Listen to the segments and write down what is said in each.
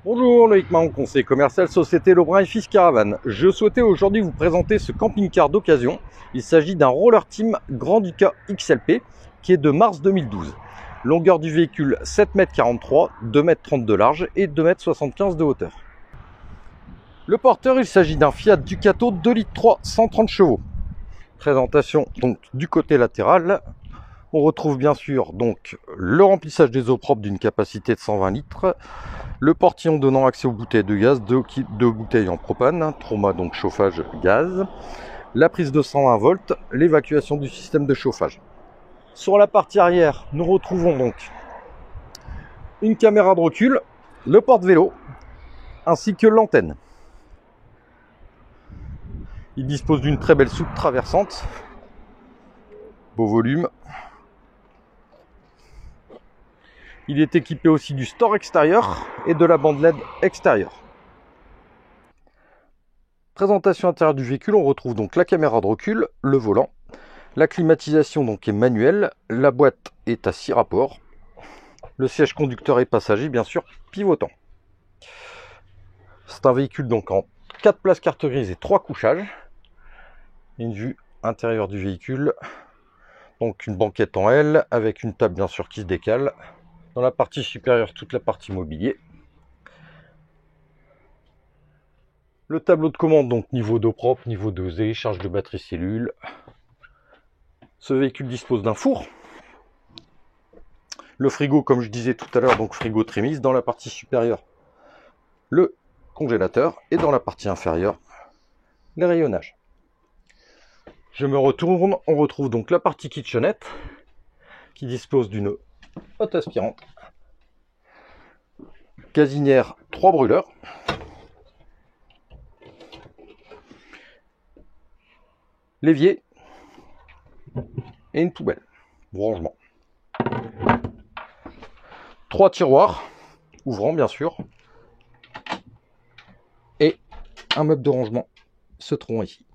Bonjour, Loïc Mahon, conseiller commercial Société Lebrun et Fils Caravane. Je souhaitais aujourd'hui vous présenter ce camping-car d'occasion. Il s'agit d'un Roller Team Grand Ducat XLP qui est de mars 2012. Longueur du véhicule 7,43 m, 2,30 m de large et 2,75 m de hauteur. Le porteur, il s'agit d'un Fiat Ducato 2,3 litres 130 chevaux. Présentation donc du côté latéral. On retrouve bien sûr donc le remplissage des eaux propres d'une capacité de 120 litres. Le portillon donnant accès aux bouteilles de gaz, deux bouteilles en propane, trauma donc chauffage gaz, la prise de 120 volts, l'évacuation du système de chauffage. Sur la partie arrière, nous retrouvons donc une caméra de recul, le porte-vélo, ainsi que l'antenne. Il dispose d'une très belle soupe traversante, beau volume. Il est équipé aussi du store extérieur et de la bande LED extérieure. Présentation intérieure du véhicule, on retrouve donc la caméra de recul, le volant. La climatisation donc est manuelle, la boîte est à 6 rapports. Le siège conducteur et passager bien sûr pivotant. C'est un véhicule donc en 4 places carte grise et 3 couchages. Une vue intérieure du véhicule. Donc une banquette en L avec une table bien sûr qui se décale. Dans la partie supérieure, toute la partie mobilier. Le tableau de commande, donc niveau d'eau propre, niveau dosé, charge de batterie cellule. Ce véhicule dispose d'un four. Le frigo, comme je disais tout à l'heure, donc frigo trémise. Dans la partie supérieure, le congélateur. Et dans la partie inférieure, les rayonnages. Je me retourne, on retrouve donc la partie kitchenette qui dispose d'une hotte aspirante, gazinière 3 brûleurs, l'évier et une poubelle, bon rangement. 3 tiroirs, ouvrants bien sûr, et un meuble de rangement se trouve ici.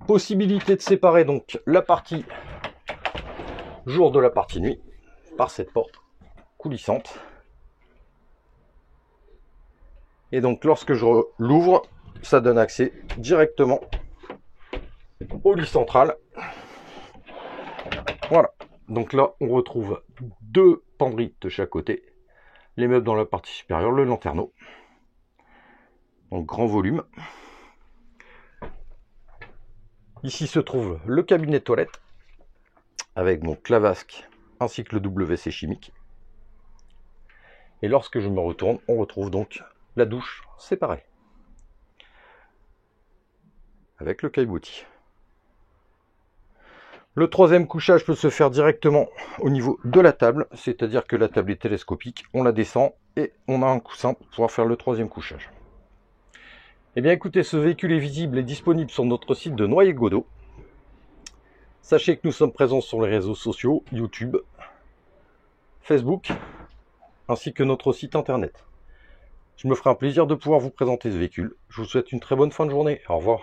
Possibilité de séparer donc la partie jour de la partie nuit par cette porte coulissante. Et donc lorsque je l'ouvre, ça donne accès directement au lit central. Voilà. Donc là, on retrouve 2 penderies de chaque côté. Les meubles dans la partie supérieure, le lanterneau. Donc grand volume. Ici se trouve le cabinet de toilette avec donc la vasque ainsi que le WC chimique. Et lorsque je me retourne, on retrouve donc la douche séparée avec le caillebotis. Le troisième couchage peut se faire directement au niveau de la table, c'est-à-dire que la table est télescopique, on la descend et on a un coussin pour pouvoir faire le troisième couchage. Eh bien écoutez, ce véhicule est visible et disponible sur notre site de Noyer-Godeau. Sachez que nous sommes présents sur les réseaux sociaux, YouTube, Facebook, ainsi que notre site internet. Je me ferai un plaisir de pouvoir vous présenter ce véhicule. Je vous souhaite une très bonne fin de journée. Au revoir.